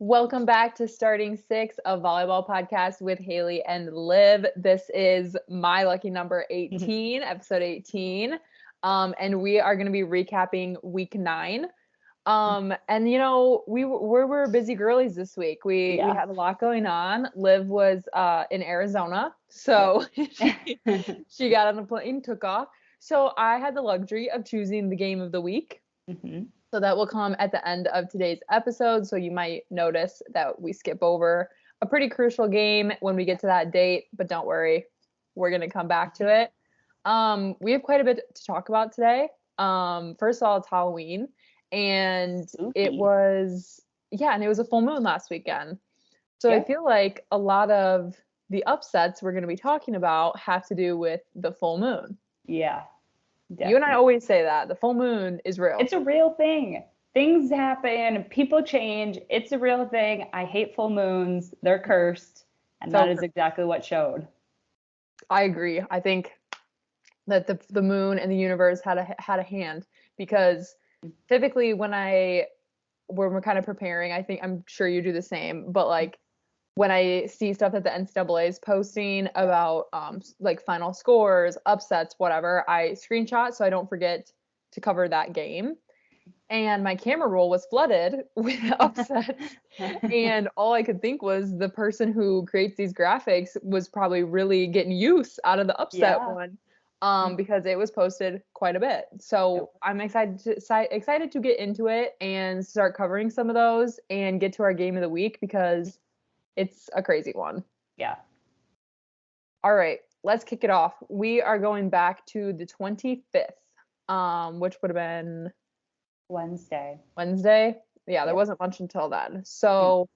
Welcome back to Starting Six, a volleyball podcast with Haley and Liv. This is my lucky number 18, episode 18. And we are going to be recapping week 9. And you know, we were busy girlies this week. We had a lot going on. Liv was in Arizona, so she got on the plane, took off. So I had the luxury of choosing the game of the week. So that will come at the end of today's episode. So you might notice that we skip over a pretty crucial game when we get to that date, but don't worry, we're going to come back to it. We have quite a bit to talk about today. First of all, it's Halloween, and it was a full moon last weekend. So I feel like a lot of the upsets we're going to be talking about have to do with the full moon. Yeah. Definitely. You and I always say that the full moon is real. It's a real thing. Things happen. People change. It's a real thing. I hate full moons. They're cursed. And that is exactly what showed. I agree. I think that the moon and the universe had a hand, because typically when we're kind of preparing, I'm sure you do the same, but like when I see stuff that the NCAA is posting about like final scores, upsets, whatever, I screenshot so I don't forget to cover that game. And my camera roll was flooded with upsets. And all I could think was the person who creates these graphics was probably really getting use out of the upset one, because it was posted quite a bit. So I'm excited to get into it and start covering some of those and get to our game of the week, because it's a crazy one. Yeah. All right, let's kick it off. We are going back to the 25th, which would have been Wednesday. Yeah, there wasn't much until then. So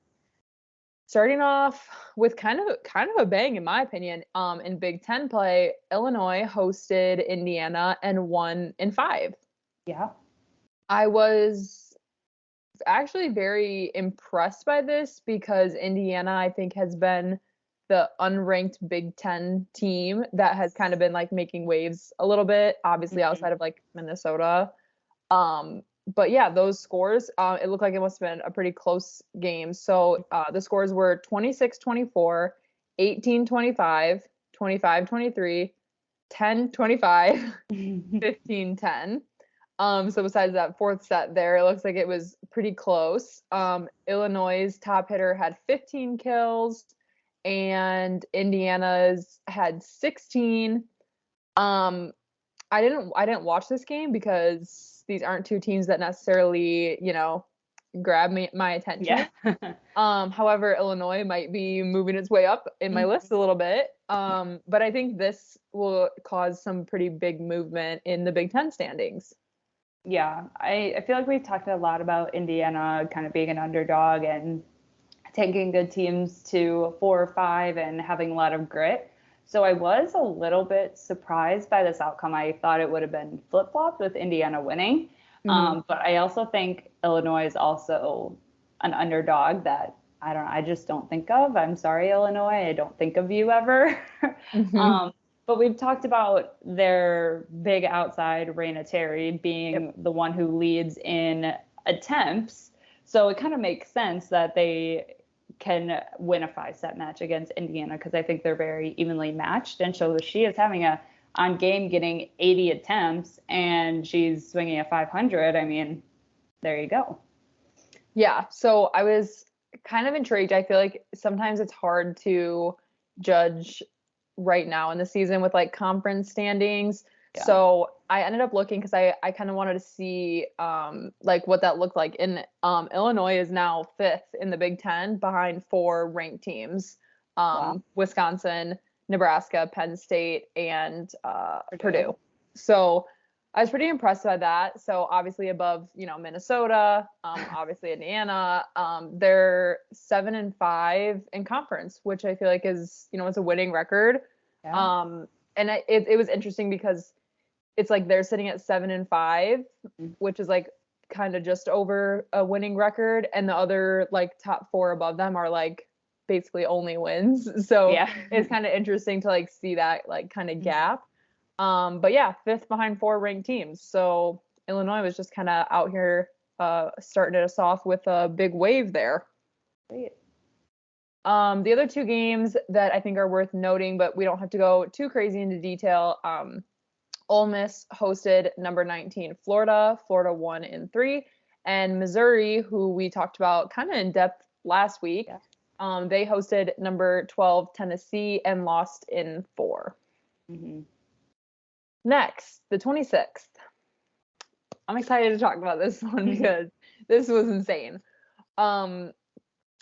starting off with kind of a bang, in my opinion, in Big Ten play, Illinois hosted Indiana and won in 5. Yeah. I was actually very impressed by this, because Indiana, I think, has been the unranked Big Ten team that has kind of been like making waves a little bit, obviously outside of like Minnesota. But yeah, those scores, it looked like it must have been a pretty close game. So the scores were 26-24, 18-25, 25-23, 10-25, 15-10. So besides that fourth set there, it looks like it was pretty close. Illinois' top hitter had 15 kills and Indiana's had 16. I didn't watch this game because these aren't two teams that necessarily, grab my attention. Yeah. However, Illinois might be moving its way up in my list a little bit. But I think this will cause some pretty big movement in the Big Ten standings. Yeah, I feel like we've talked a lot about Indiana kind of being an underdog and taking good teams to 4 or 5 and having a lot of grit. So I was a little bit surprised by this outcome. I thought it would have been flip-flopped with Indiana winning. But I also think Illinois is also an underdog that I just don't think of. I'm sorry, Illinois. I don't think of you ever. But we've talked about their big outside, Raina Terry, being the one who leads in attempts. So it kind of makes sense that they can win a 5-set match against Indiana, because I think they're very evenly matched. And so she is having on game getting 80 attempts, and she's swinging a 500. I mean, there you go. Yeah. So I was kind of intrigued. I feel like sometimes it's hard to judge right now in the season with like conference standings. Yeah. So I ended up looking, because I kind of wanted to see like what that looked like. And Illinois is now 5th in the Big Ten behind 4 ranked teams. Wisconsin, Nebraska, Penn State, and Purdue. So I was pretty impressed by that. So obviously above, Minnesota, obviously Indiana, they're 7-5 in conference, which I feel like is, it's a winning record. Yeah. And it was interesting because it's like they're sitting at 7-5, which is like kind of just over a winning record. And the other like top 4 above them are like basically only wins. So it's kind of interesting to like see that like kind of gap. But yeah, 5th behind 4 ranked teams. So Illinois was just kind of out here starting us off with a big wave there. Great. The other two games that I think are worth noting, but we don't have to go too crazy into detail. Ole Miss hosted number 19 Florida. Florida won in 3. And Missouri, who we talked about kind of in depth last week, they hosted number 12 Tennessee and lost in 4. Mm-hmm. Next, the 26th. I'm excited to talk about this one because this was insane.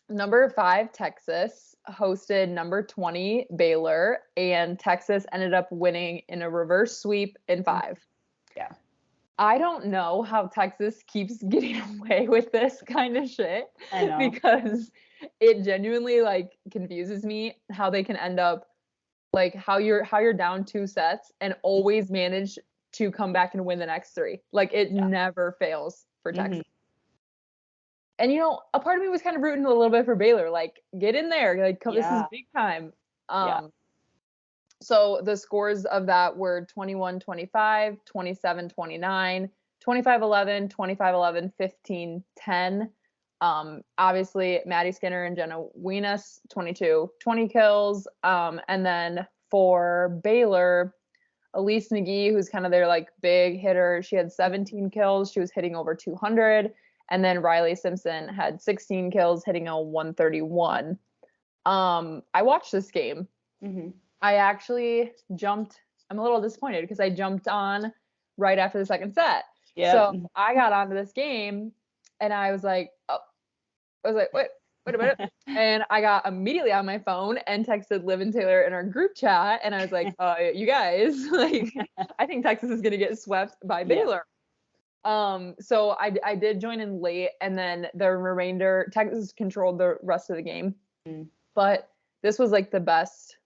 Number 5 Texas hosted number 20 Baylor, and Texas ended up winning in a reverse sweep in 5. Yeah. I don't know how Texas keeps getting away with this kind of shit. I know. Because it genuinely like confuses me how they can end up like how you're down 2 sets and always manage to come back and win the next 3. Like it never fails for Texas. And a part of me was kind of rooting a little bit for Baylor, like get in there, like come, this is big time. So the scores of that were 21-25, 27-29, 25-11, 25-11, 15-10. Obviously Maddie Skinner and Jenna Weenus, 20 kills. And then for Baylor, Elise McGee, who's kind of their like big hitter, she had 17 kills. She was hitting over 200. And then Riley Simpson had 16 kills, hitting a 131. I watched this game. Mm-hmm. I actually jumped. I'm a little disappointed because I jumped on right after the second set. Yeah. So I got onto this game and I was like, wait a minute. And I got immediately on my phone and texted Liv and Taylor in our group chat. And I was like, you guys, like, I think Texas is going to get swept by Baylor. So I did join in late, and then the remainder, Texas controlled the rest of the game. But this was like the best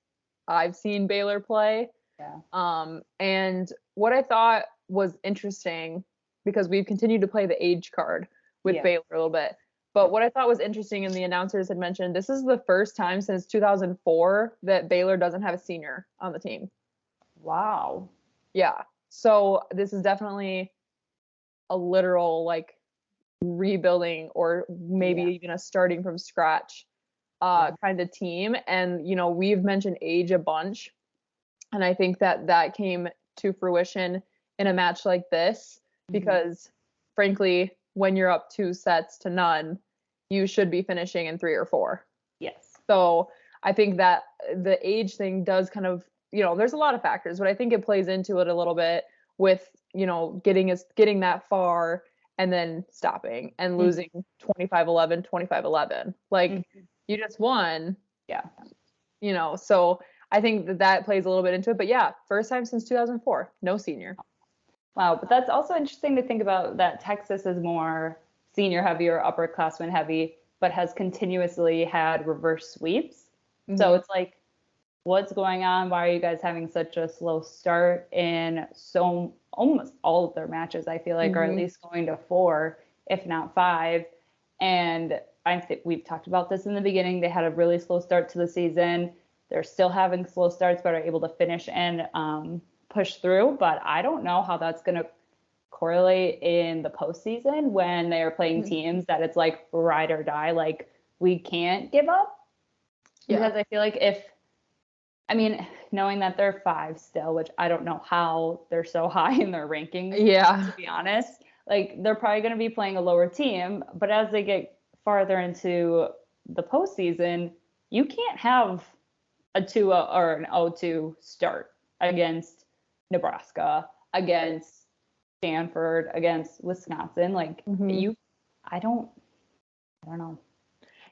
I've seen Baylor play. Yeah. And what I thought was interesting, because we've continued to play the age card with Baylor a little bit, but what I thought was interesting, and the announcers had mentioned, this is the first time since 2004 that Baylor doesn't have a senior on the team. Wow. Yeah. So this is definitely a literal like rebuilding or maybe even a starting from scratch kind of team. And we've mentioned age a bunch, and I think that came to fruition in a match like this, because frankly, when you're up 2-0, you should be finishing in 3 or 4. Yes. So I think that the age thing does kind of, there's a lot of factors, but I think it plays into it a little bit with getting that far and then stopping and losing 25-11, 25-11. Like you just won. Yeah. So I think that plays a little bit into it. But yeah, first time since 2004, no senior. Wow. But that's also interesting to think about, that Texas is more senior heavy or upperclassmen heavy, but has continuously had reverse sweeps. So it's like, what's going on? Why are you guys having such a slow start in almost all of their matches? I feel like, or at least going to 4, if not 5. And I think we've talked about this in the beginning. They had a really slow start to the season. They're still having slow starts, but are able to finish and push through. But I don't know how that's going to correlate in the postseason when they are playing teams that it's like ride or die. Like, we can't give up. Because I feel like knowing that they're 5 still, which I don't know how they're so high in their rankings, to be honest. Like, they're probably going to be playing a lower team, but as they get farther into the postseason, you can't have a 2 or an 0-2 start against Nebraska, against Stanford, against Wisconsin. Like, I don't know.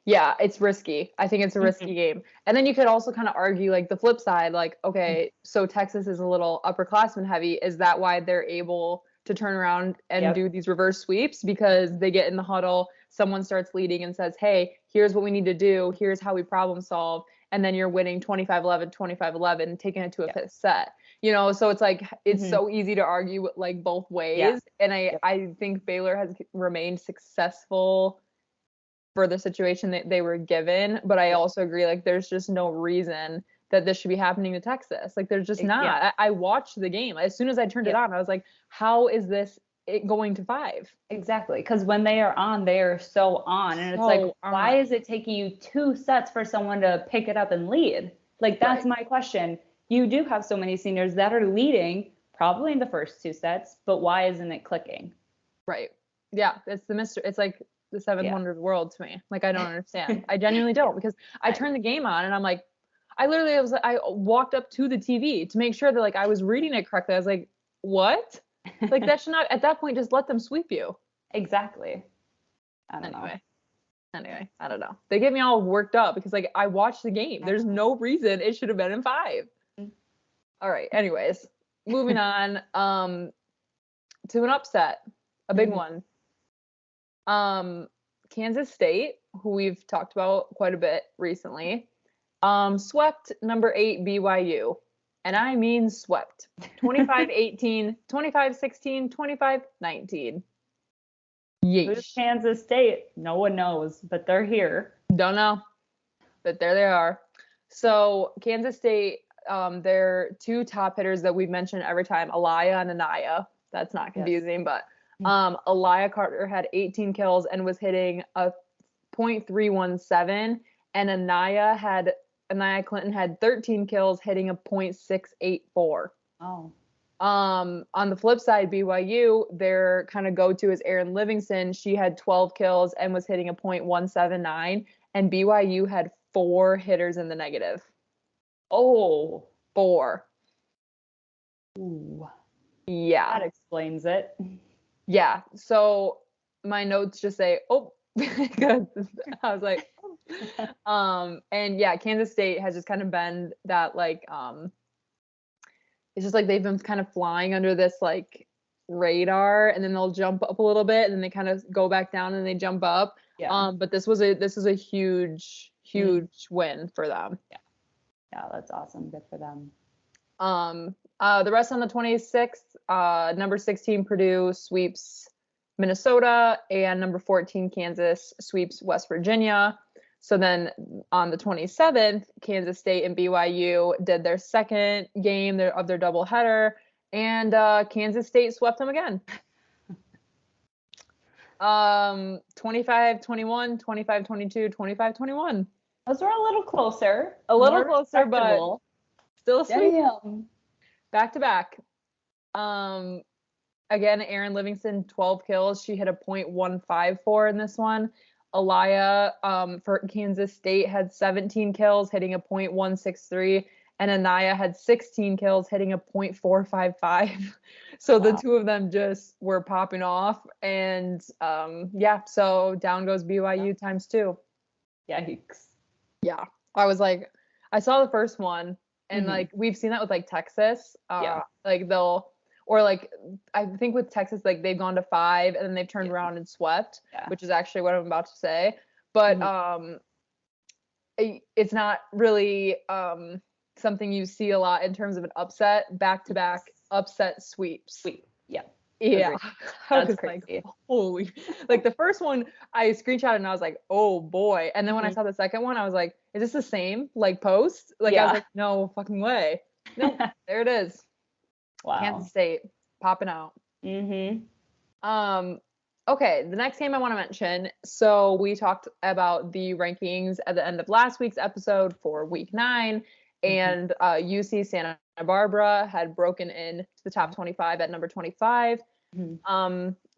Yeah, it's risky. I think it's a risky game. And then you could also kind of argue like the flip side, like, okay, so Texas is a little upperclassmen heavy. Is that why they're able to turn around and do these reverse sweeps? Because they get in the huddle, someone starts leading and says, hey, here's what we need to do. Here's how we problem solve. And then you're winning 25-11, 25-11, taking it to a 5th set. So it's like, it's so easy to argue like both ways. Yeah. And I think Baylor has remained successful for the situation that they were given, but I also agree, like, there's just no reason that this should be happening to Texas. Like, there's just not. I watched the game. As soon as I turned it on, I was like, how is this it going to 5. Exactly. Because when they are on, they are so on. And it's like, why is it taking you 2 sets for someone to pick it up and lead? Like, that's my question. You do have so many seniors that are leading probably in the first 2 sets, but why isn't it clicking? Right. Yeah. It's the mystery. It's like the 7 wonders of the world to me. Like, I don't understand. I genuinely don't, because I turned the game on and I'm like, I walked up to the TV to make sure that like I was reading it correctly. I was like, what? Like, that should not, at that point, just let them sweep you. Exactly. I don't know. Anyway, I don't know. They get me all worked up because like I watched the game. There's no reason it should have been in 5. All right. Anyways, moving on to an upset, a big one. Kansas State, who we've talked about quite a bit recently, swept number 8 BYU. And I mean swept. 25-18, 25-16, 25-19. Yeesh. Who's Kansas State? No one knows, but they're here. Don't know, but there they are. So Kansas State, their 2 top hitters that we've mentioned every time, Aliyah and Anaya. That's not confusing, but Aliyah Carter had 18 kills and was hitting a .317, and Anaya Clinton had 13 kills, hitting a .684. Oh. On the flip side, BYU, their kind of go-to is Erin Livingston. She had 12 kills and was hitting a .179, and BYU had 4 hitters in the negative. Oh. 4. Ooh. Yeah. That explains it. Yeah. So my notes just say, oh, because I was like, and yeah, Kansas State has just kind of been that like, it's just like they've been kind of flying under this like radar, and then they'll jump up a little bit and then they kind of go back down and they jump up. Yeah. But this is a huge win for them. Yeah. Yeah, that's awesome. Good for them. The rest on the 26th, number 16 Purdue sweeps Minnesota, and number 14 Kansas sweeps West Virginia. So then on the 27th, Kansas State and BYU did their second game of their doubleheader, and Kansas State swept them again. 25-21, 25-22, 25-21. Those were a little closer. A little closer, but still sweet. Back to back. Again, Erin Livingston, 12 kills. She hit a .154 in this one. Aliyah for Kansas State had 17 kills, hitting a .163, and Anaya had 16 kills, hitting a .455. So the 2 of them just were popping off, and so down goes BYU times 2. Yikes. Yeah, I was like, I saw the first one, and like we've seen that with like Texas, like they'll. Or like, I think with Texas, like they've gone to 5 and then they've turned around and swept, which is actually what I'm about to say. But it's not really something you see a lot in terms of an upset, back-to-back upset sweeps. Yeah. Yeah. That's crazy. Like, holy. Like the first one, I screenshotted and I was like, oh boy. And then when I saw the second one, I was like, is this the same like post? Like I was like, no fucking way. No, there it is. Wow. Kansas State popping out. Okay, the next game I want to mention. So we talked about the rankings at the end of last week's episode for week 9, and UC Santa Barbara had broken into the top 25 at number 25.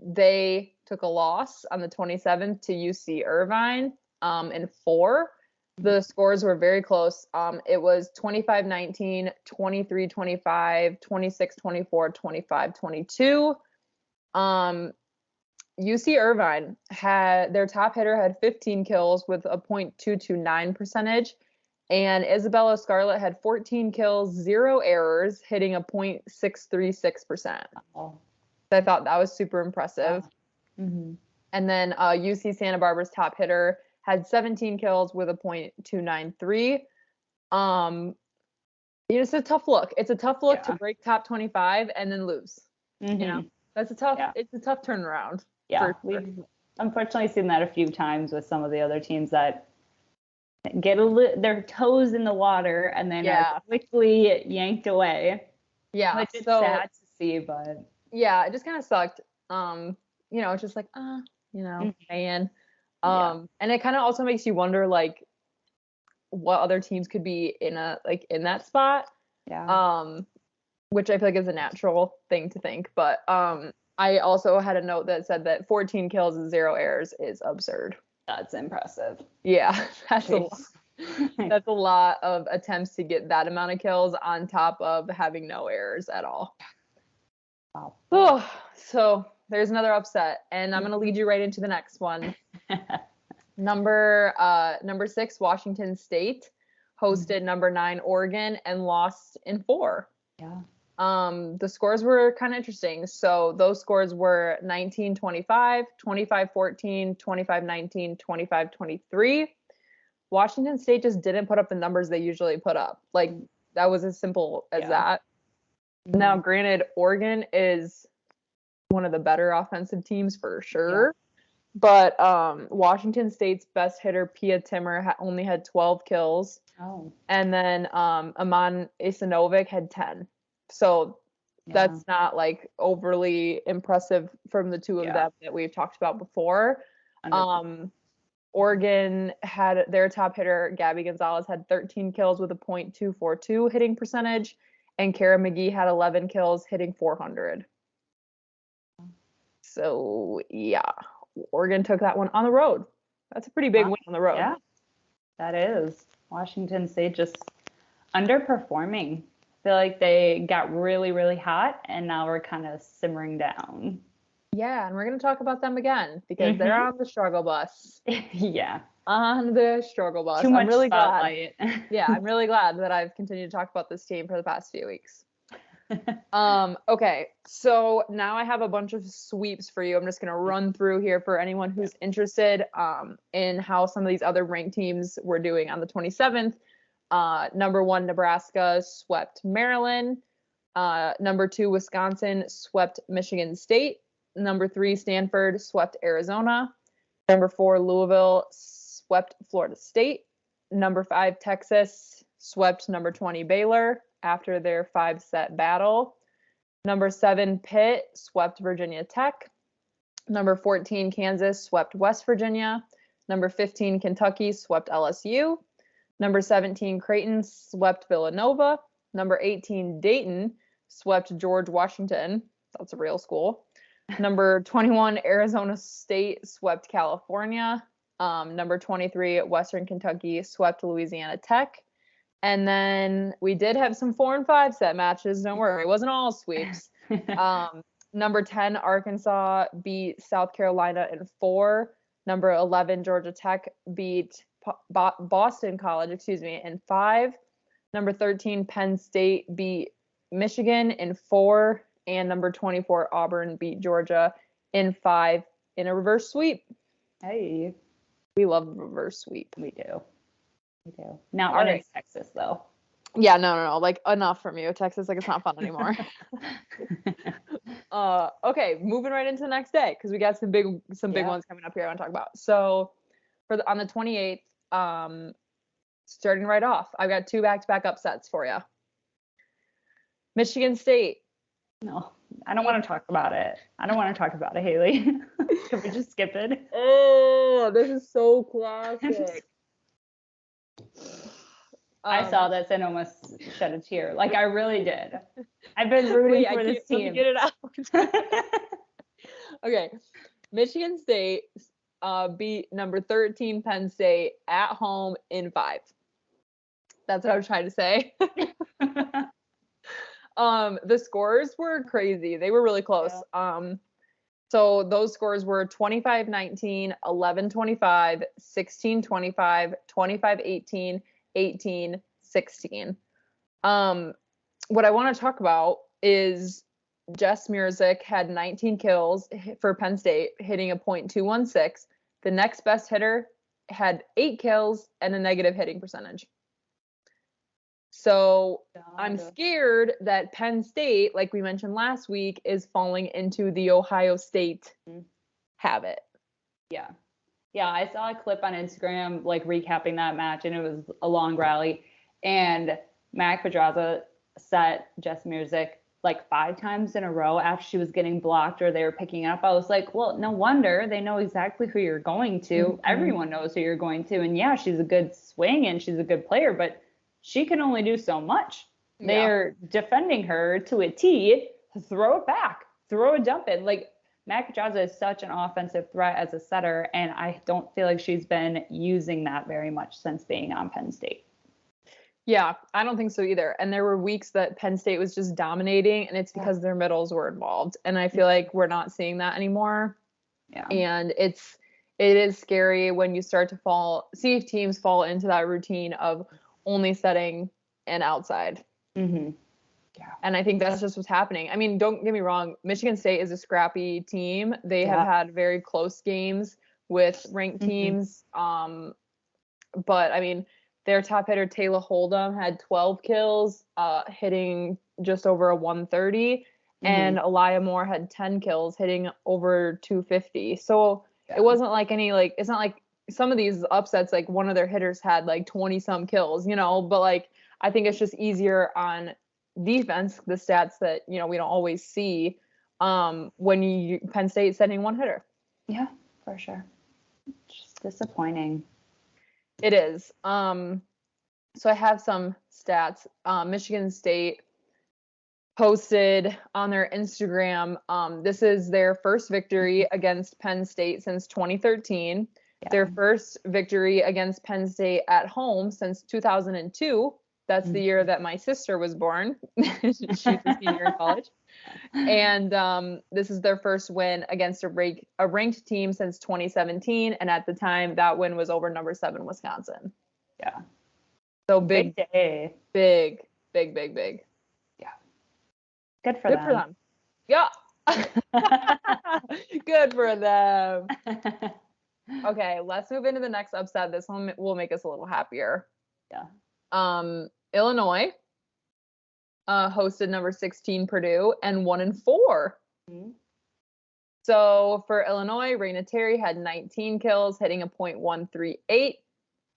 They took a loss on the 27th to UC Irvine in 4. The scores were very close. It was 25-19, 23-25, 26-24, 25-22. UC Irvine had their top hitter had 15 kills with a .229 percentage, and Isabella Scarlett had 14 kills, 0 errors, hitting a .636%. Oh. I thought that was super impressive. And then UC Santa Barbara's top hitter had 17 kills with a .293. It's a tough look. It's a tough look to break top 25 and then lose. You know, that's it's a tough turnaround. Yeah, we've unfortunately seen that a few times with some of the other teams that get their toes in the water and then are quickly yanked away. Yeah, which is sad to see, but yeah, it just kind of sucked. It's just like, man. Yeah. And it kind of also makes you wonder, like, what other teams could be in that spot. Yeah. Which I feel like is a natural thing to think. But I also had a note that said that 14 kills and 0 errors is absurd. That's impressive. Yeah, that's a lot. That's a lot of attempts to get that amount of kills on top of having no errors at all. Wow. Oh, so there's another upset, and I'm gonna lead you right into the next one. Number 6, Washington State hosted number 9 Oregon and lost in 4. Yeah. The scores were kind of interesting. So those scores were 19-25, 25-14, 25-19, 25-23. Washington State just didn't put up the numbers they usually put up. Like, that was as simple as that. Now, granted, Oregon is one of the better offensive teams for sure. Yeah. But Washington State's best hitter, Pia Timmer, only had 12 kills. Oh. And then Aman Isanovic had 10. So that's not like overly impressive from the two of them that we've talked about before. Oregon had their top hitter, Gabby Gonzalez, had 13 kills with a .242 hitting percentage, and Kara McGee had 11 kills hitting .400. So yeah, Oregon took that one on the road. That's a pretty big win on the road. Yeah, that is. Washington State just underperforming. I feel like they got really, really hot, and now we're kind of simmering down. Yeah, and we're going to talk about them again because they're on the struggle bus. Yeah. On the struggle bus. Too much spotlight. Yeah, I'm really glad that I've continued to talk about this team for the past few weeks. Okay, so now I have a bunch of sweeps for you. I'm just going to run through here for anyone who's interested in how some of these other ranked teams were doing on the 27th. Number 1, Nebraska swept Maryland. Number 2, Wisconsin swept Michigan State. Number 3, Stanford swept Arizona. Number 4, Louisville swept Florida State. Number 5, Texas swept number 20, Baylor after their 5-set battle. Number 7, Pitt swept Virginia Tech. Number 14, Kansas swept West Virginia. Number 15, Kentucky swept LSU. Number 17, Creighton swept Villanova. Number 18, Dayton swept George Washington. That's a real school. Number 21, Arizona State swept California. Number 23, Western Kentucky swept Louisiana Tech. And then we did have some 4- and 5-set matches. Don't worry, it wasn't all sweeps. Number 10, Arkansas beat South Carolina in 4. Number 11, Georgia Tech beat Boston College, in 5. Number 13, Penn State beat Michigan in 4. And number 24, Auburn beat Georgia in 5 in a reverse sweep. Hey. We love a reverse sweep. We do. Not when it's Texas, though. Yeah, no. Like, enough from you. Texas, like, it's not fun anymore. Okay, moving right into the next day because we got some big ones coming up here I want to talk about. So on the 28th, starting right off, I've got 2 back-to-back upsets for you. Michigan State. No, I don't want to talk about it. Haley. Can we just skip it? Oh, this is so classic. I saw this and almost shed a tear. Like, I really did. I've been rooting for this team. Let me get it out. Okay. Michigan State beat number 13 Penn State at home in 5. That's what I was trying to say. The scores were crazy. They were really close. Yeah. So those scores were 25-19, 11-25, 16-25, 25-18, 18-16. What I want to talk about is Jess Murzik had 19 kills for Penn State, hitting a .216. The next best hitter had 8 kills and a negative hitting percentage. So I'm scared that Penn State, like we mentioned last week, is falling into the Ohio State habit. Yeah. Yeah, I saw a clip on Instagram, like, recapping that match, and it was a long rally. And Mac Pedraza set Jess Murzik like 5 times in a row after she was getting blocked or they were picking up. I was like, well, no wonder. They know exactly who you're going to. Mm-hmm. Everyone knows who you're going to. And yeah, she's a good swing and she's a good player, but she can only do so much. They're defending her to a tee, throw it back, throw a dump in. Like, Mac Jaza is such an offensive threat as a setter, and I don't feel like she's been using that very much since being on Penn State. Yeah, I don't think so either. And there were weeks that Penn State was just dominating, and it's because their middles were involved. And I feel like we're not seeing that anymore. Yeah. And it is scary when you start to see if teams fall into that routine of only setting and outside. Mm-hmm. Yeah. And I think that's just what's happening. I mean, don't get me wrong. Michigan State is a scrappy team. They have had very close games with ranked teams. But I mean, their top hitter, Taylor Hold'em, had 12 kills, hitting just over a 130. And Elia Moore had 10 kills, hitting over 250. So it wasn't like it's not like some of these upsets, like one of their hitters had like 20 some kills, but like, I think it's just easier on defense, the stats that, we don't always see when Penn State sending one hitter. Yeah, for sure. Just disappointing. It is. So I have some stats. Michigan State posted on their Instagram, this is their first victory against Penn State since 2013. Their first victory against Penn State at home since 2002. That's the year that my sister was born. She's a senior in college. And this is their first win against a ranked team since 2017. And at the time, that win was over number 7 Wisconsin. Yeah. So big day. Big. Yeah. Good for them. Yeah. Good for them. Okay, let's move into the next upset. This one will make us a little happier. Yeah. Illinois hosted number 16 Purdue and 1-4. Mm-hmm. So for Illinois, Raina Terry had 19 kills, hitting a .138.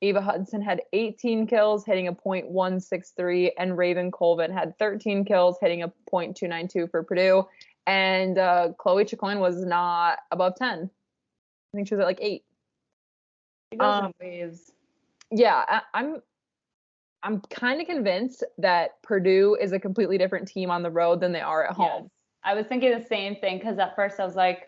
Eva Hudson had 18 kills, hitting a .163, and Raven Colvin had 13 kills, hitting a .292 for Purdue. And Chloe Chicoine was not above 10. I think she was at like 8. She goes in waves. Yeah, I'm kind of convinced that Purdue is a completely different team on the road than they are at home. Yes. I was thinking the same thing because at first I was like,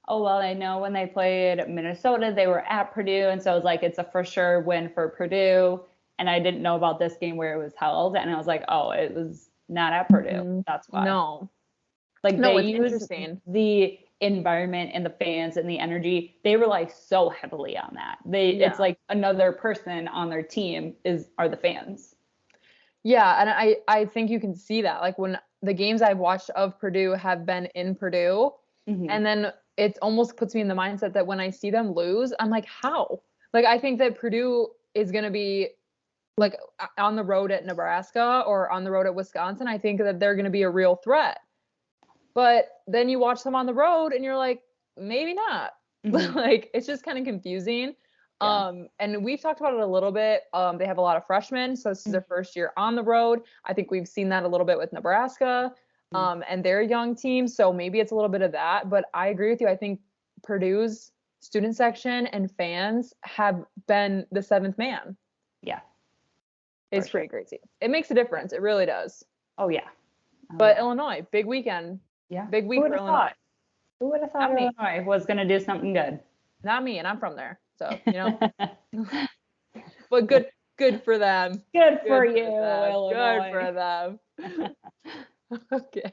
oh, well, I know when they played Minnesota, they were at Purdue. And so I was like, it's a for sure win for Purdue. And I didn't know about this game where it was held. And I was like, oh, it was not at Purdue. Mm-hmm. That's why. No. Like no, they used the environment and the fans and the energy. They rely so heavily on that. It's like another person on their team are the fans. Yeah, and I think you can see that. Like when the games I've watched of Purdue have been in Purdue, and then it almost puts me in the mindset that when I see them lose, I'm like, how? Like I think that Purdue is going to be like on the road at Nebraska or on the road at Wisconsin. I think that they're going to be a real threat. But then you watch them on the road and you're like, maybe not. Like, it's just kind of confusing. Yeah. And we've talked about it a little bit. They have a lot of freshmen. So this is their first year on the road. I think we've seen that a little bit with Nebraska and their young team. So maybe it's a little bit of that. But I agree with you. I think Purdue's student section and fans have been the seventh man. Yeah. It's pretty crazy. It makes a difference. It really does. Oh, yeah. But Illinois, big weekend. Yeah. Big week for Illinois. Who would have thought Illinois was going to do something good? Not me, and I'm from there. So, but good for them. Good for you, Illinois. Good for them. Okay.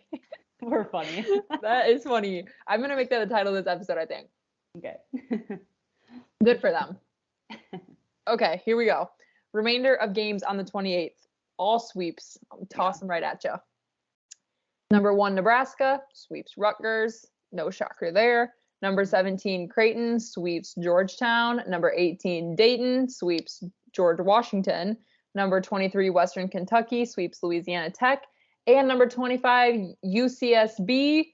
We're funny. That is funny. I'm going to make that the title of this episode, I think. Okay. Good for them. Okay, here we go. Remainder of games on the 28th. All sweeps. I'll toss them right at you. Number 1, Nebraska sweeps Rutgers. No shocker there. Number 17, Creighton sweeps Georgetown. Number 18, Dayton sweeps George Washington. Number 23, Western Kentucky sweeps Louisiana Tech. And number 25, UCSB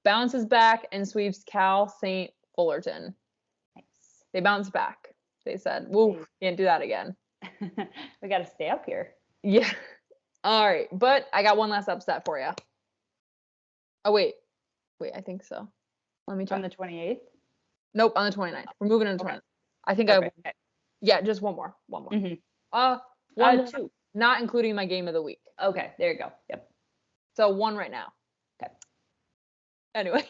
bounces back and sweeps Cal St. Fullerton. Nice. They bounced back. They said, "Woo, can't do that again." We got to stay up here. Yeah. All right. But I got one last upset for you. Oh, wait, I think so. Let me check. On the 28th? Nope, on the 29th. We're moving on the 29th. I think Perfect. yeah, just one more. Mm-hmm. One more, 2. not including my game of the week. Okay, there you go. Yep. So 1 right now. Okay. Anyway.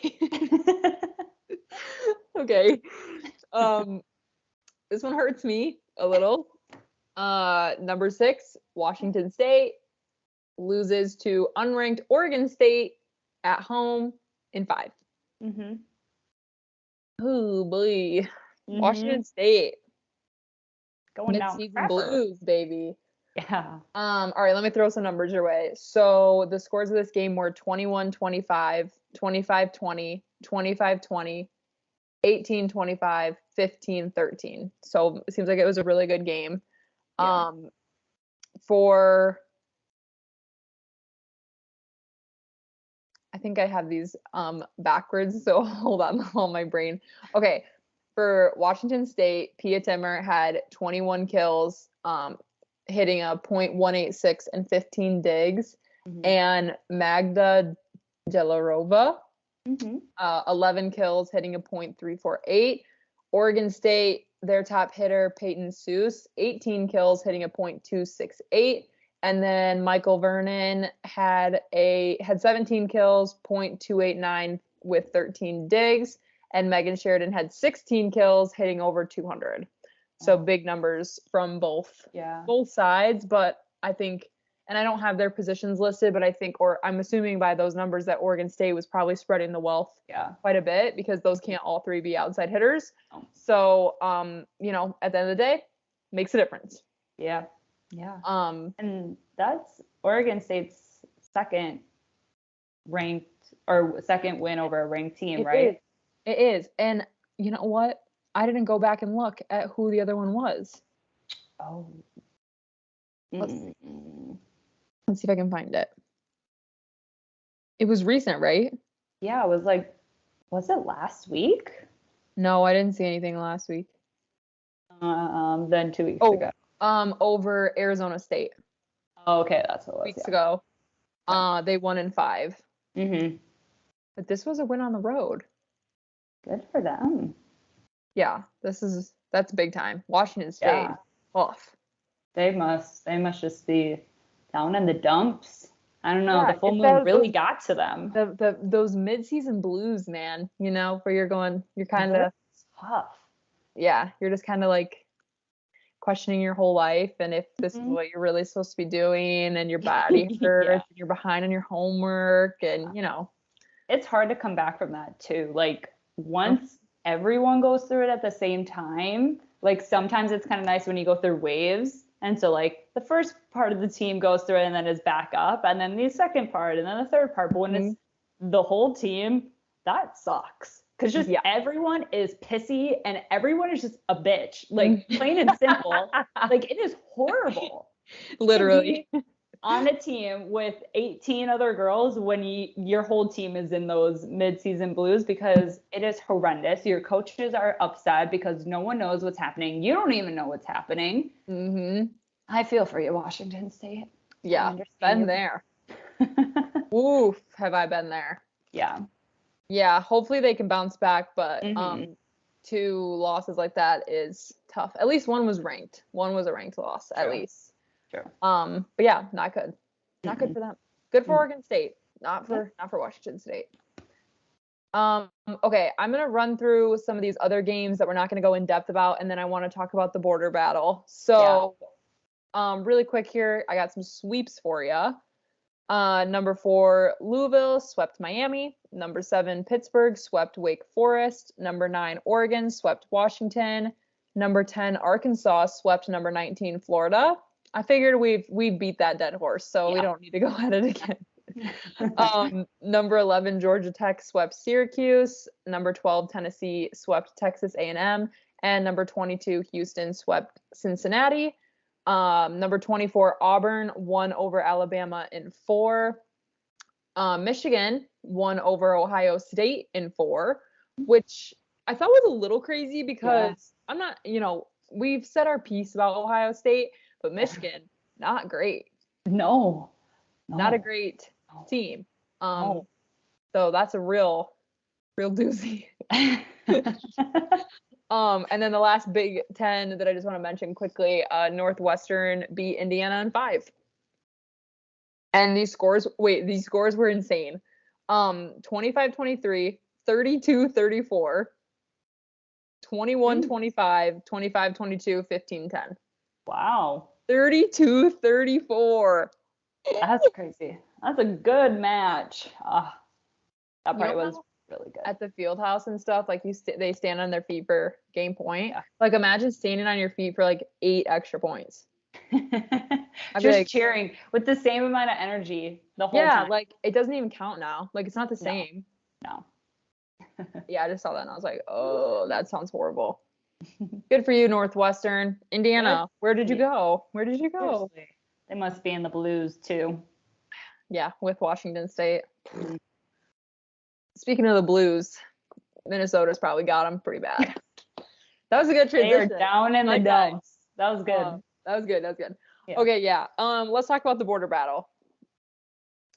Okay. This one hurts me a little. Number 6, Washington State loses to unranked Oregon State at home in 5. Mm-hmm. Oh boy. Mm-hmm. Washington State. Going down Mid-season blues, baby. Yeah. All right, let me throw some numbers your way. So the scores of this game were 21-25, 25-20, 25-20, 18-25, 15-13. So it seems like it was a really good game. Yeah. I think I have these backwards, so hold on my brain. Okay, for Washington State, Pia Timmer had 21 kills, hitting a .186 and 15 digs, and Magda Jelarova, 11 kills, hitting a .348. Oregon State, their top hitter, Peyton Seuss, 18 kills, hitting a .268. And then Michael Vernon had 17 kills, .289 with 13 digs. And Megan Sheridan had 16 kills, hitting over 200. So big numbers from both sides. But I think, and I don't have their positions listed, but I think, or I'm assuming by those numbers that Oregon State was probably spreading the wealth quite a bit, because those can't all three be outside hitters. So, at the end of the day, makes a difference. Yeah. Yeah. And that's Oregon State's second win over a ranked team, right? It is. And you know what? I didn't go back and look at who the other one was. Oh. Let's see if I can find it. It was recent, right? Yeah, was it last week? No, I didn't see anything last week. Then 2 weeks ago. Over Arizona State. Oh, okay, that's what it was. Weeks ago. They won in 5. But this was a win on the road. Good for them. Yeah, that's big time. Washington State. Off. They must just be down in the dumps. I don't know. The full moon really got to them. Those mid-season blues, man. Where you're kind of tough. Yeah, you're just kind of like questioning your whole life, and if this is what you're really supposed to be doing, and your body hurts, and you're behind on your homework, and it's hard to come back from that too. Like once everyone goes through it at the same time, like sometimes it's kind of nice when you go through waves. And so like the first part of the team goes through it and then is back up, and then the second part, and then the third part. But when it's the whole team, that sucks. Because just everyone is pissy and everyone is just a bitch. Like plain and simple. Like it is horrible. Literally. On a team with 18 other girls when your whole team is in those mid-season blues, because it is horrendous. Your coaches are upset because no one knows what's happening. You don't even know what's happening. I feel for you, Washington State. Yeah, been there. Oof, have I been there. Yeah, hopefully they can bounce back, but 2 losses like that is tough. At least one was ranked. One was a ranked loss, at least. True. But yeah, not good. Not good for them. Good for Oregon State, not for Washington State. Okay, I'm gonna run through some of these other games that we're not gonna go in depth about, and then I want to talk about the border battle. So, really quick here, I got some sweeps for you. Number 4, Louisville swept Miami. Number 7, Pittsburgh swept Wake Forest. Number 9, Oregon swept Washington. Number 10, Arkansas swept number 19, Florida. I figured we beat that dead horse, so we don't need to go at it again. Number 11, Georgia Tech swept Syracuse. Number 12, Tennessee swept Texas A&M. And number 22, Houston swept Cincinnati. Number 24, Auburn won over Alabama in 4. Michigan won over Ohio State in 4, which I thought was a little crazy because I'm not, we've said our piece about Ohio State, but Michigan, not great. No. Not a great team. So that's a real doozy. And then the last Big Ten that I just want to mention quickly, Northwestern beat Indiana in 5. And these scores were insane. 25-23, 32-34, 21-25, 25-22, 15-10. Wow. 32-34. That's crazy. That's a good match. That probably was really good. At the field house and stuff, like they stand on their feet for game point. Yeah. Like imagine standing on your feet for like 8 extra points. Just cheering with the same amount of energy the whole time. Yeah, like it doesn't even count now. Like it's not the same. No. Yeah, I just saw that and I was like, oh, that sounds horrible. Good for you, Northwestern. Indiana, where did you go? Where did you go? Seriously. They must be in the blues too. Yeah, with Washington State. Mm-hmm. Speaking of the blues, Minnesota's probably got them pretty bad. That was a good transition. They are down in the dumps. That was good. That was good. Yeah. Okay, yeah. Let's talk about the border battle.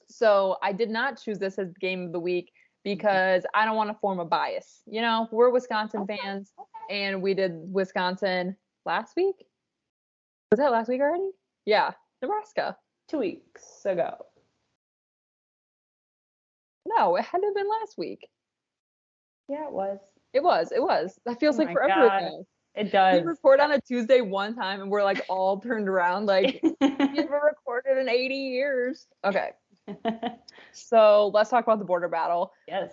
So I did not choose this as game of the week because I don't want to form a bias. You know, we're Wisconsin fans, and we did Wisconsin last week. Was that last week already? Yeah, Nebraska. 2 weeks ago. No, it had to have been last week. Yeah, it was. It was. That feels like forever ago. It does. We record on a Tuesday one time, and we're like all turned around like we never recorded in 80 years. Okay. So let's talk about the border battle. Yes.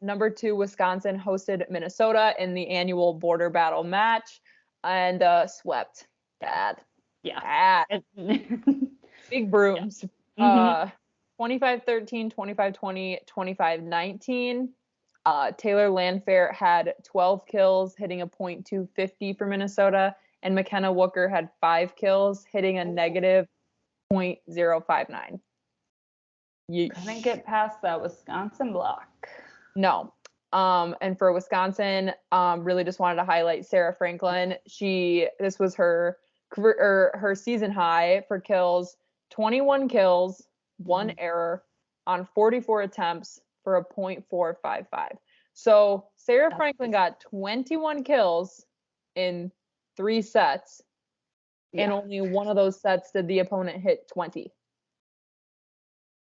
Number 2, Wisconsin hosted Minnesota in the annual border battle match and swept. Bad. Yeah. Bad. Big brooms. Yeah. 25-13, 25-20, 25-19. Taylor Landfair had 12 kills, hitting a .250 for Minnesota, and McKenna Wooker had 5 kills, hitting a negative .059. Couldn't get past that Wisconsin block. No. And for Wisconsin, really just wanted to highlight Sarah Franklin. This was her career, or her season high for kills, 21 kills, 1 error on 44 attempts for a .455. So Sarah Franklin got 21 kills in 3 sets, and only one of those sets did the opponent hit 20.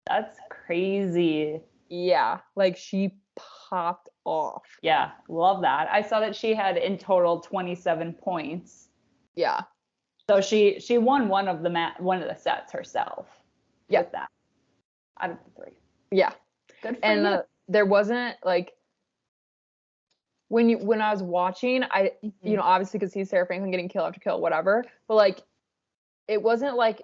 That's crazy. Yeah, like she popped off. Yeah, love that. I saw that she had in total 27 points. Yeah. So she won one of the sets herself. Yeah. With that. Out of the 3. Yeah. Good for you. There wasn't like when I was watching, I obviously could see Sarah Franklin getting kill after kill, whatever. But like it wasn't like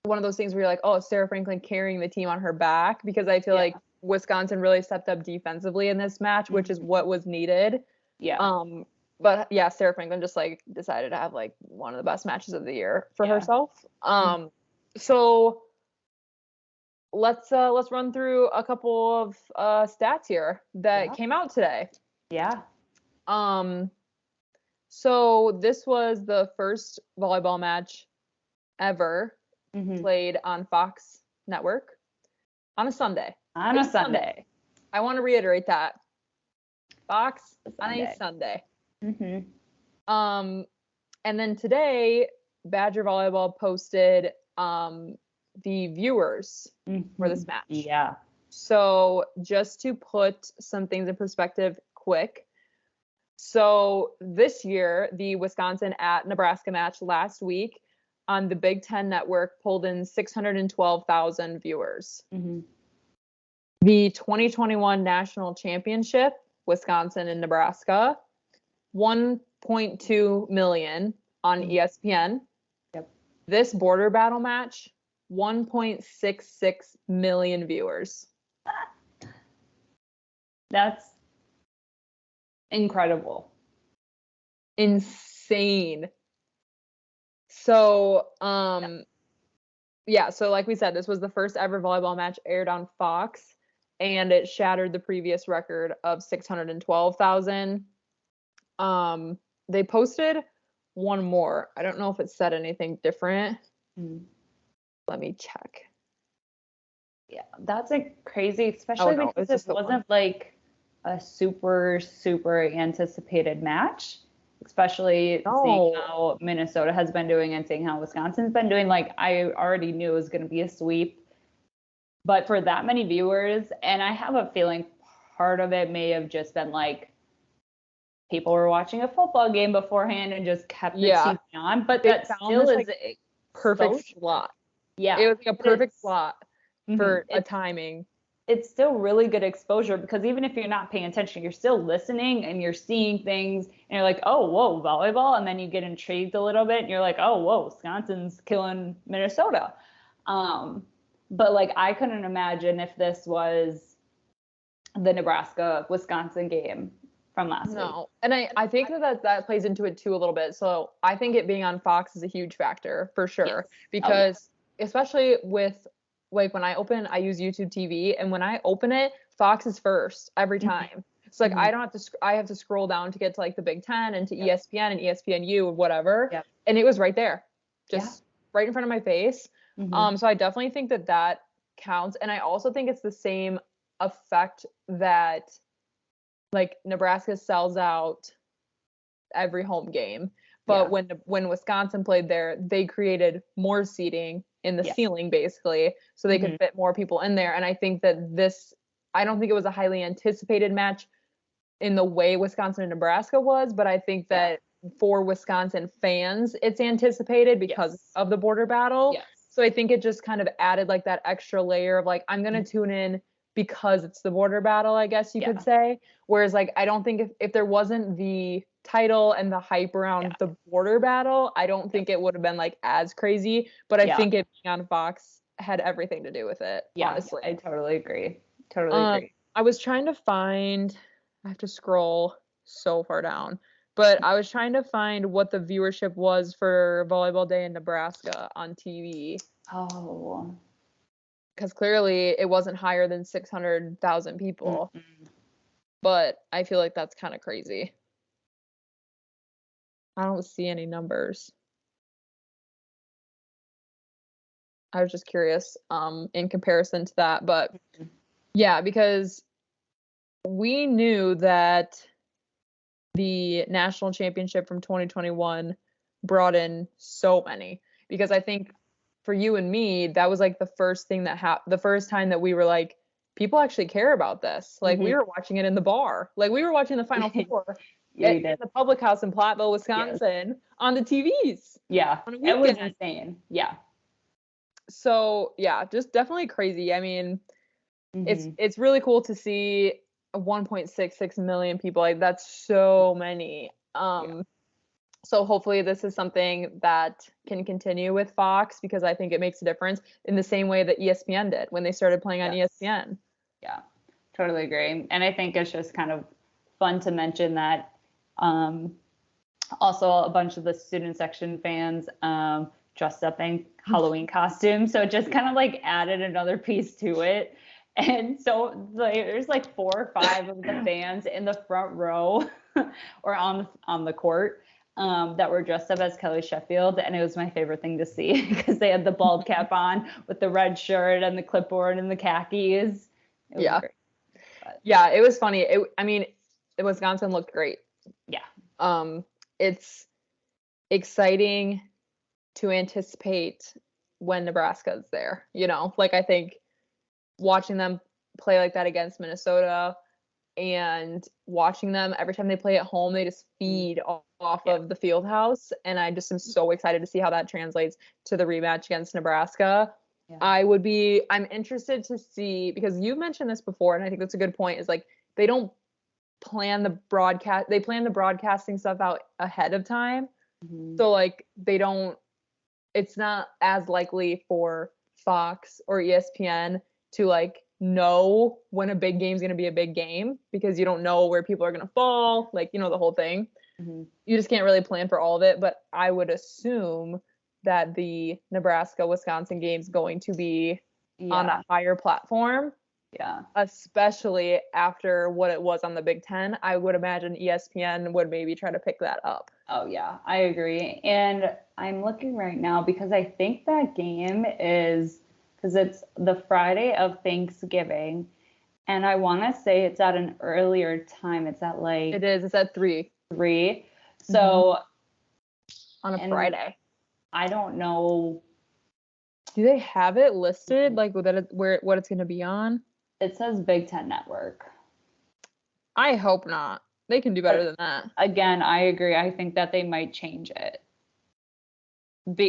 one of those things where you're like, oh, Sarah Franklin carrying the team on her back, because I feel like Wisconsin really stepped up defensively in this match, which is what was needed. Yeah. But yeah, Sarah Franklin just like decided to have like one of the best matches of the year for herself. So let's run through a couple of stats here that came out today. Yeah. So this was the first volleyball match ever played on Fox Network on a Sunday. On a Sunday. I want to reiterate that. Fox on a Sunday. And then today, Badger Volleyball posted the viewers for this match. Yeah. So just to put some things in perspective quick. So this year, the Wisconsin at Nebraska match last week on the Big Ten Network pulled in 612,000 viewers. The 2021 National Championship, Wisconsin and Nebraska, 1.2 million on ESPN. Yep. This border battle match, 1.66 million viewers. That's incredible. Insane. So, so like we said, this was the first ever volleyball match aired on Fox, and it shattered the previous record of 612,000. They posted one more. I don't know if it said anything different. Let me check. Yeah, that's like crazy, especially because it wasn't like a super, super anticipated match, especially seeing how Minnesota has been doing and seeing how Wisconsin's been doing. Like, I already knew it was going to be a sweep, but for that many viewers, and I have a feeling part of it may have just been like people were watching a football game beforehand and just kept the TV on, but that still is like a perfect slot. Yeah. It was like a perfect slot for a timing. It's still really good exposure because even if you're not paying attention, you're still listening and you're seeing things and you're like, oh, whoa, volleyball. And then you get intrigued a little bit and you're like, oh, whoa, Wisconsin's killing Minnesota. But like, I couldn't imagine if this was the Nebraska-Wisconsin game from last week. No. And I think that plays into it too a little bit. So I think it being on Fox is a huge factor for sure. Yes. Because especially with like when I use YouTube TV, and when I open it, Fox is first every time. So like I have to scroll down to get to like the Big Ten and to ESPN and ESPNU or whatever. Yep. And it was right there, just right in front of my face. So I definitely think that counts. And I also think it's the same effect that like Nebraska sells out every home game. But when Wisconsin played there, they created more seating in the ceiling basically, so they could fit more people in there. And I think that I don't think it was a highly anticipated match in the way Wisconsin and Nebraska was, but I think that for Wisconsin fans, it's anticipated because of the border battle. Yes. So I think it just kind of added like that extra layer of like, I'm going to tune in because it's the border battle, I guess you could say. Whereas like, I don't think if there wasn't the title and the hype around the border battle, I don't think it would have been like as crazy, but I think it being on Fox had everything to do with it. Honestly. I totally agree. Agree. I was trying to find, I have to scroll so far down, but I was trying to find what the viewership was for Volleyball Day in Nebraska on TV. Oh. Because clearly it wasn't higher than 600,000 people. But I feel like that's kind of crazy. I don't see any numbers. I was just curious in comparison to that. But yeah, because we knew that the national championship from 2021 brought in so many. Because I think for you and me, that was like the first thing that happened, the first time that we were like, people actually care about this. Like we were watching it in the bar. Like we were watching the Final Four in the public house in Platteville, Wisconsin on the TVs. Yeah, it was insane. Yeah. So yeah, just definitely crazy. I mean, it's really cool to see 1.66 million people. Like that's so many. So hopefully this is something that can continue with Fox, because I think it makes a difference in the same way that ESPN did when they started playing on ESPN. Yeah, totally agree. And I think it's just kind of fun to mention that also a bunch of the student section fans dressed up in Halloween costumes. So it just kind of like added another piece to it. And so there's like 4 or 5 of the fans in the front row or on the court that were dressed up as Kelly Sheffield, and it was my favorite thing to see because they had the bald cap on with the red shirt and the clipboard and the khakis. It was great. Yeah, it was funny. I mean, Wisconsin looked great. Yeah. It's exciting to anticipate when Nebraska is there. You know, like I think watching them play like that against Minnesota, and watching them every time they play at home, they just feed off of the field house. And I just am so excited to see how that translates to the rematch against Nebraska. Yeah. I'm interested to see, because you've mentioned this before, and I think that's a good point, is like they don't plan the broadcast. They plan the broadcasting stuff out ahead of time. So like it's not as likely for Fox or ESPN to like know when a big game is going to be a big game, because you don't know where people are going to fall, like, you know, the whole thing. You just can't really plan for all of it. But I would assume that the Nebraska-Wisconsin game is going to be on a higher platform. Yeah. Especially after what it was on the Big Ten. I would imagine ESPN would maybe try to pick that up. Oh, yeah, I agree. And I'm looking right now because I think that game is because it's the Friday of Thanksgiving. And I want to say it's at an earlier time. It's at like... It is. It's at 3. 3. So... On a Friday. I don't know. Do they have it listed, like what it's going to be on? It says Big Ten Network. I hope not. They can do better than that. Again, I agree. I think that they might change it.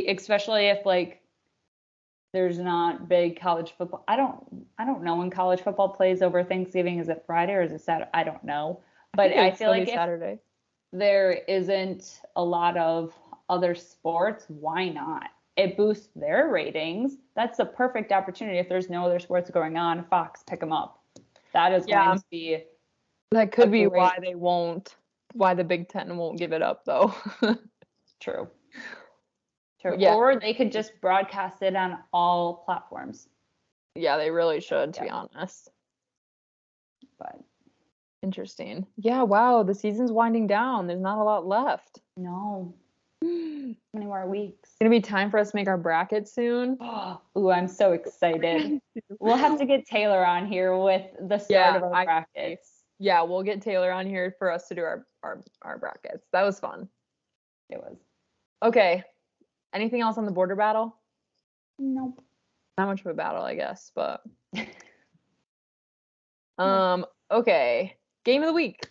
Especially if like there's not big college football. I don't know when college football plays over Thanksgiving. Is it Friday or is it Saturday? I don't know. But I feel like if Saturday. There isn't a lot of other sports, why not? It boosts their ratings. That's a perfect opportunity. If there's no other sports going on, Fox, pick them up. That is going to be... That could be why the Big Ten won't give it up, though. True. Yeah. Or they could just broadcast it on all platforms. Yeah, they really should, to be honest. But interesting. Yeah, wow, the season's winding down. There's not a lot left. No. How many more weeks? It's going to be time for us to make our bracket soon. Ooh, I'm so excited. We'll have to get Taylor on here with the start of our brackets. Yeah, we'll get Taylor on here for us to do our brackets. That was fun. It was. Okay. Anything else on the border battle? Nope. Not much of a battle, I guess, but okay. Game of the week.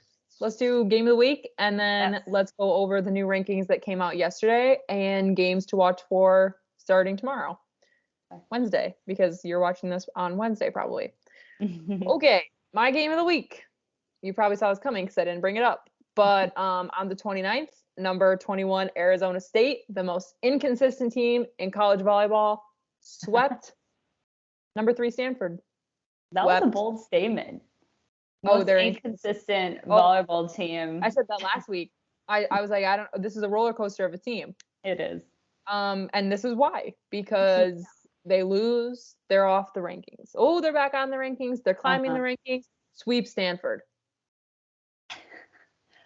Let's do game of the week, and then let's go over the new rankings that came out yesterday and games to watch for starting tomorrow, Wednesday, because you're watching this on Wednesday probably. Okay, my game of the week. You probably saw this coming because I didn't bring it up. But on the 29th, number 21, Arizona State, the most inconsistent team in college volleyball, swept number 3, Stanford. That was a bold statement. They're inconsistent volleyball team. I said that last week. I was like, this is a roller coaster of a team. It is. And this is why. Because they lose, they're off the rankings. Oh, they're back on the rankings. They're climbing the rankings. Sweep Stanford.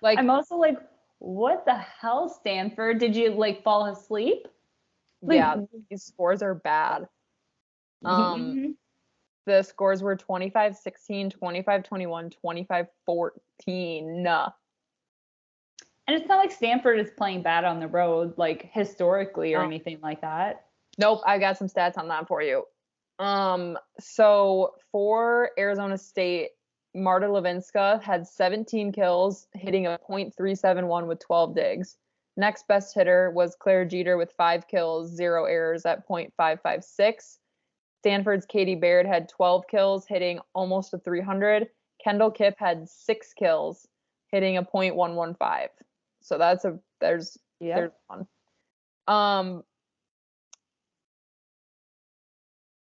Like, I'm also like, what the hell, Stanford? Did you like fall asleep? Yeah, these scores are bad. The scores were 25-16, 25-21, 25-14. And it's not like Stanford is playing bad on the road, like historically or anything like that. Nope, I got some stats on that for you. So for Arizona State, Marta Levinska had 17 kills, hitting a .371 with 12 digs. Next best hitter was Claire Jeter with 5 kills, 0 errors at .556. Stanford's Katie Baird had 12 kills, hitting almost a 300. Kendall Kipp had 6 kills, hitting a .115. So there's one.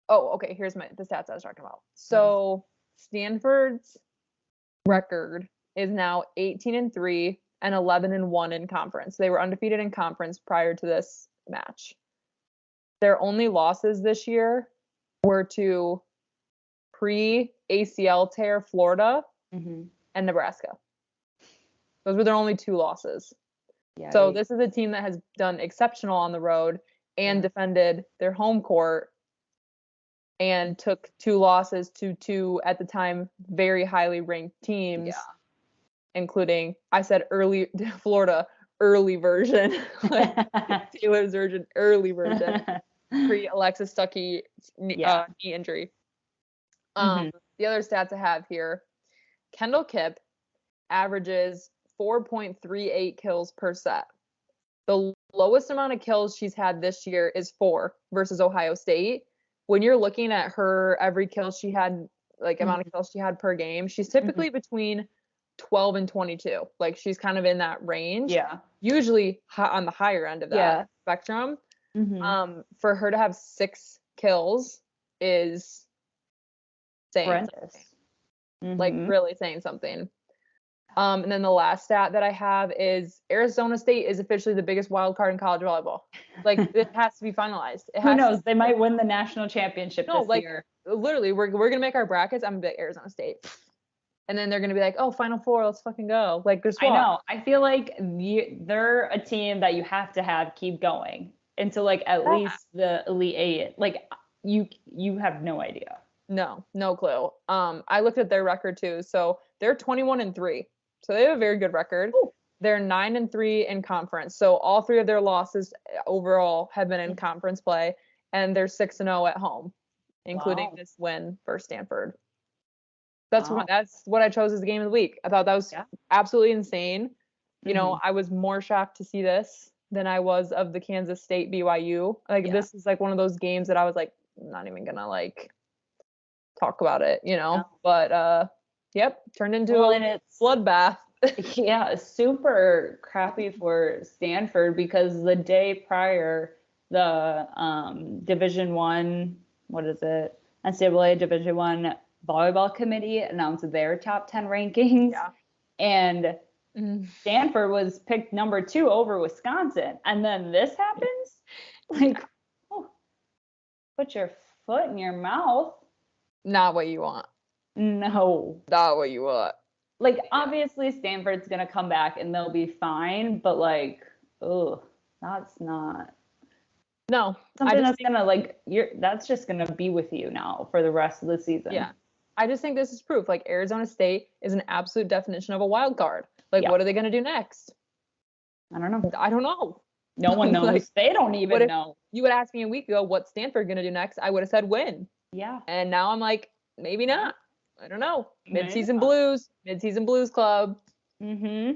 Okay, here's the stats I was talking about. So Stanford's record is now 18-3 and 11-1 in conference. They were undefeated in conference prior to this match. Their only losses this year were to pre-ACL tear Florida and Nebraska. Those were their only 2 losses. Yeah, so this is a team that has done exceptional on the road and defended their home court and took 2 losses to 2, at the time, very highly ranked teams, including, I said Florida, early version, like Taylor's version, early version, pre-Alexis Stuckey knee injury. The other stats I have here, Kendall Kipp averages 4.38 kills per set. The lowest amount of kills she's had this year is 4 versus Ohio State. When you're looking at her every kill she had, like amount of kills she had per game, she's typically between 12 and 22. Like she's kind of in that range. Yeah. Usually on the higher end of that spectrum. For her to have 6 kills is saying something. Like really saying something. And then the last stat that I have is Arizona State is officially the biggest wild card in college volleyball. Like it has to be finalized. Who knows? They might win the national championship this year. Literally, we're gonna make our brackets. I'm gonna be like Arizona State, and then they're gonna be like, oh, Final Four, let's fucking go. Like there's. I know. I feel like they're a team that you have to keep going until like at least the Elite 8. Like you have no idea. No clue. I looked at their record too. So they're 21-3. So they have a very good record. Ooh. They're 9-3 in conference. So all 3 of their losses overall have been in conference play, and they're 6-0 at home, including this win for Stanford. That's what I chose as the game of the week. I thought that was absolutely insane. You know, I was more shocked to see this than I was of the Kansas State BYU. Like this is like one of those games that I was like not even gonna like talk about it, you know. But yep, turned into a bloodbath. Yeah, super crappy for Stanford because the day prior, the Division One, what is it? NCAA Division One volleyball committee announced their top 10 rankings, and Stanford was picked number 2 over Wisconsin, and then this happens. Like, put your foot in your mouth. Not what you want. No, not what you want. Like, obviously Stanford's gonna come back and they'll be fine, but like, that's not something that's gonna like that's just gonna be with you now for the rest of the season. Yeah. I just think this is proof. Like Arizona State is an absolute definition of a wild card. Like what are they gonna do next? I don't know. No one knows. Like, they don't even know. You would ask me a week ago what's Stanford gonna do next, I would have said win. Yeah. And now I'm like, maybe not. I don't know. Mid-season blues club. Yeah.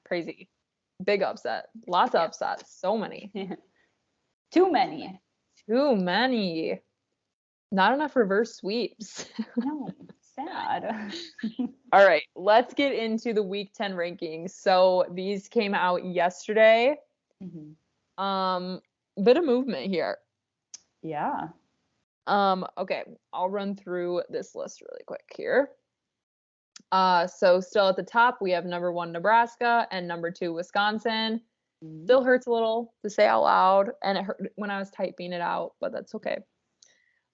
Crazy. Big upset. Lots of upsets. So many. Too many. Not enough reverse sweeps. No, sad. All right, let's get into the Week 10 rankings. So these came out yesterday. Bit of movement here. Yeah. Okay, I'll run through this list really quick here. So still at the top, we have number 1 Nebraska and number 2 Wisconsin. Still hurts a little to say out loud, and it hurt when I was typing it out, but that's okay.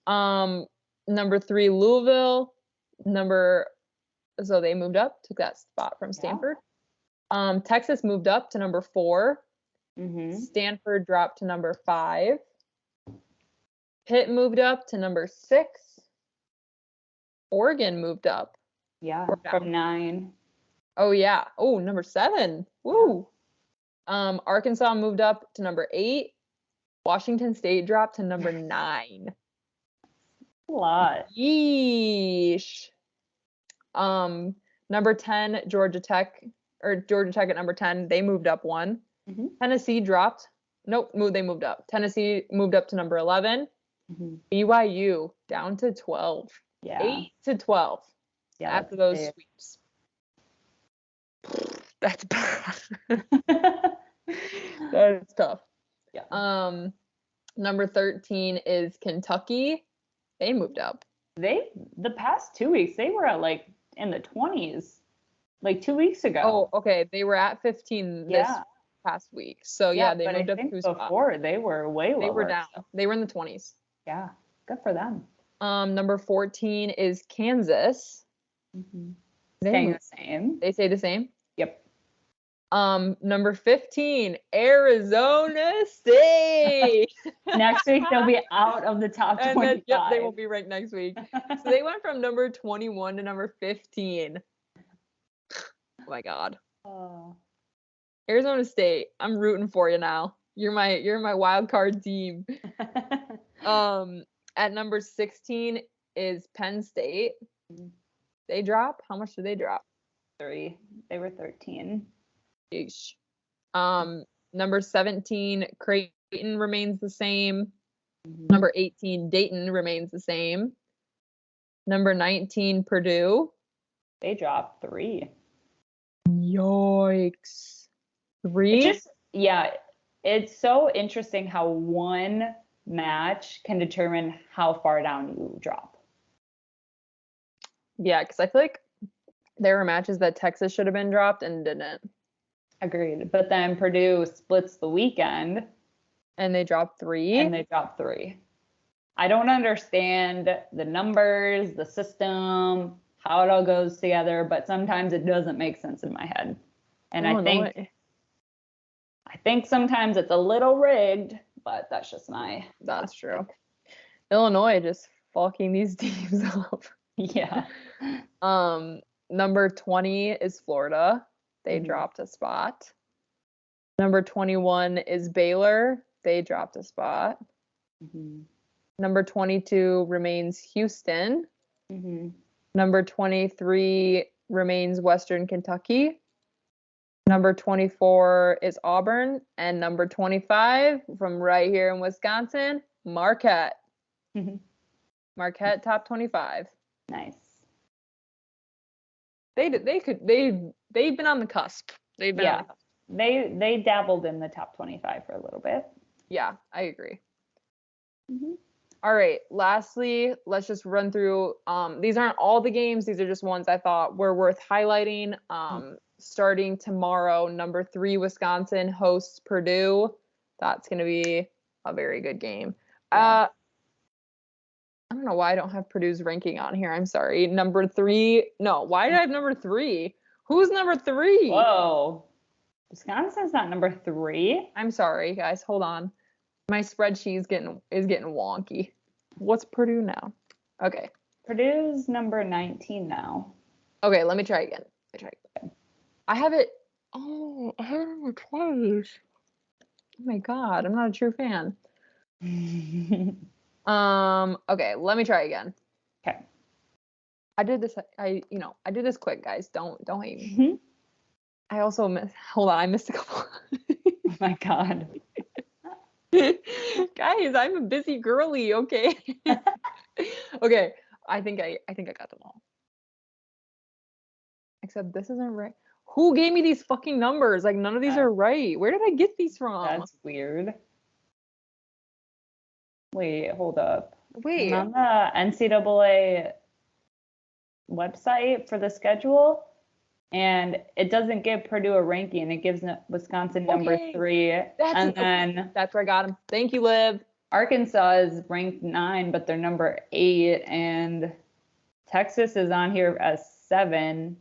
Number 3 Louisville. So they moved up, took that spot from Stanford. Texas moved up to number 4. Stanford dropped to number 5. Pitt moved up to number 6. Oregon moved up. Yeah, from 9. Oh, yeah. Oh, number 7. Woo. Arkansas moved up to number 8. Washington State dropped to number 9. A lot. Yeesh. Number 10, Georgia Tech at number 10. They moved up 1. Tennessee dropped. Nope, they moved up. Tennessee moved up to number 11. BYU down to 12. Yeah. 8 to 12. Yeah. After those sweeps. That's bad. That's tough. Yeah. Number 13 is Kentucky. They moved up. The past 2 weeks, they were at like in the 20s, like 2 weeks ago. Oh, okay. They were at 15 this past week. So they moved up 2 spots. Before they were way lower. They were down. So. They were in the 20s. Yeah. Good for them. Number 14 is Kansas. Staying the same. They stay the same? Yep. Number 15, Arizona State. Next week they'll be out of the top 25. Yep, they won't be ranked next week. So they went from number 21 to number 15. Oh my God. Arizona State, I'm rooting for you now. You're my wild card team. At number 16 is Penn State. They drop? How much did they drop? 3. They were 13. Yeesh. Number 17, Creighton remains the same. Number 18, Dayton remains the same. Number 19, Purdue. They dropped 3. Yikes. 3? It's so interesting how one match can determine how far down you drop. Yeah, because I feel like there were matches that Texas should have been dropped and didn't. Agreed. But then Purdue splits the weekend. And they dropped 3? I don't understand the numbers, the system, how it all goes together, but sometimes it doesn't make sense in my head. And I think sometimes it's a little rigged, but that's just my... That's true. Illinois just fucking these teams up. Yeah. Number 20 is Florida. They dropped a spot. Number 21 is Baylor. They dropped a spot. Number 22 remains Houston. Number 23 remains Western Kentucky. Number 24 is Auburn. And number 25 from right here in Wisconsin, Marquette. Marquette top 25. Nice. They've been on the cusp. They've been on the cusp. They dabbled in the top 25 for a little bit. Yeah, I agree. All right. Lastly, let's just run through. These aren't all the games. These are just ones I thought were worth highlighting. Starting tomorrow, number 3 Wisconsin hosts Purdue. That's going to be a very good game. I don't know why I don't have Purdue's ranking on here. I'm sorry. Number 3. No, why did I have number 3? Who's number 3? Whoa. Wisconsin's not number 3. I'm sorry, guys. Hold on. My spreadsheet is getting wonky. What's Purdue now? Okay. Purdue's number 19 now. Okay, let me try again. I have it. Oh, I have it number 12. Oh my god, I'm not a true fan. Okay, let me try again. Okay. I did this quick, guys. Don't hate me. I also I missed a couple. Oh my god. Guys, I'm a busy girly, okay? Okay, I think I got them all. Except this isn't right. Who gave me these fucking numbers? Like, none of these are right. Where did I get these from? That's weird. Wait, hold up. Wait. I'm on the NCAA website for the schedule, and it doesn't give Purdue a ranking. It gives Wisconsin number 3. Then that's where I got them. Thank you, Liv. Arkansas is ranked 9, but they're number 8, and Texas is on here as 7.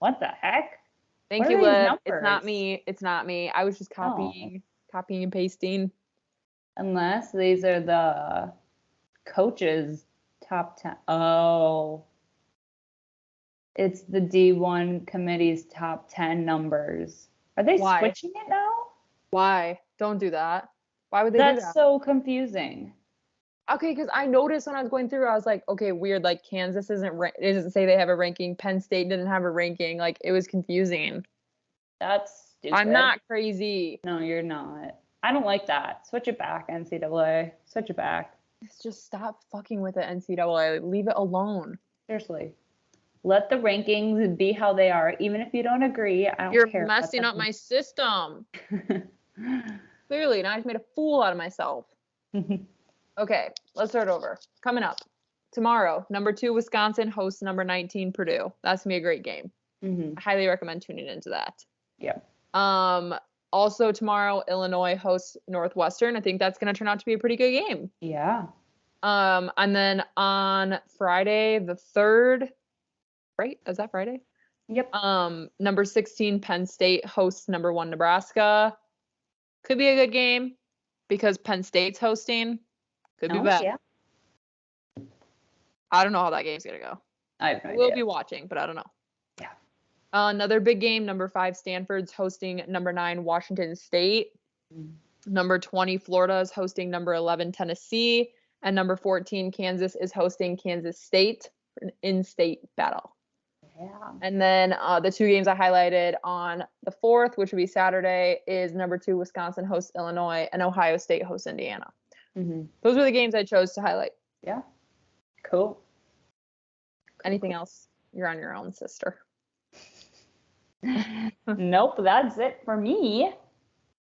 What the heck? Thank you, Liv. It's not me. It's not me. I was just copying and pasting. Unless these are the coaches' top 10. Oh. It's the D1 committee's top 10 numbers. Are they switching it now? Why? Don't do that. Why would they do that? That's so confusing. Okay, because I noticed when I was going through, I was like, okay, weird. Like, Kansas it doesn't say they have a ranking. Penn State didn't have a ranking. Like, it was confusing. That's stupid. I'm not crazy. No, you're not. I don't like that. Switch it back, NCAA. Switch it back. Just stop fucking with it, NCAA. Leave it alone. Seriously. Let the rankings be how they are. Even if you don't agree, I don't care. You're messing up my system. Clearly, now I've made a fool out of myself. Okay, let's start over. Coming up tomorrow, number 2 Wisconsin hosts number 19 Purdue. That's gonna be a great game. I highly recommend tuning into that. Yeah. Also tomorrow, Illinois hosts Northwestern. I think that's gonna turn out to be a pretty good game. Yeah. And then on Friday the 3rd, right? Is that Friday? Yep. Number 16 Penn State hosts number 1 Nebraska. Could be a good game because Penn State's hosting. Could be bad. Yeah. I don't know how that game's gonna go. I will be watching, but I don't know. Yeah. Another big game, number 5 Stanford's hosting number 9 Washington State. Number 20 Florida is hosting number 11 Tennessee, and number 14 Kansas is hosting Kansas State for an in-state battle. Yeah. And then the 2 games I highlighted on the 4th, which would be Saturday, is number 2 Wisconsin hosts Illinois and Ohio State hosts Indiana. Those were the games I chose to highlight. Yeah. Cool. Anything else? You're on your own, sister. Nope, that's it for me.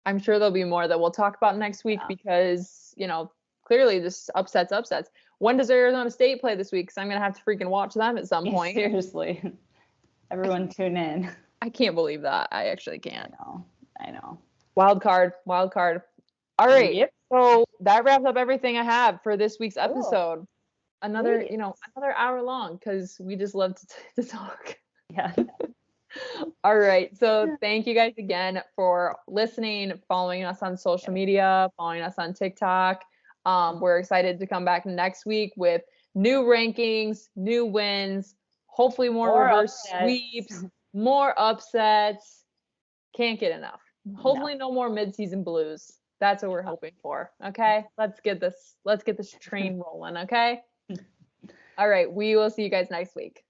I'm sure there'll be more that we'll talk about next week because, clearly just upsets. When does Arizona State play this week? Because I'm going to have to freaking watch them at some point. Seriously. Everyone tune in. I can't believe that. I actually can't. I know. Wild card. All right. Yep. So that wraps up everything I have for this week's episode. Cool. Another hour long because we just love to talk. Yeah. All right. So thank you guys again for listening, following us on social media, following us on TikTok. We're excited to come back next week with new rankings, new wins, hopefully more reverse sweeps, more upsets. Can't get enough. Hopefully no more midseason blues. That's what we're hoping for. Okay, let's get this train rolling. Okay. All right, we will see you guys next week.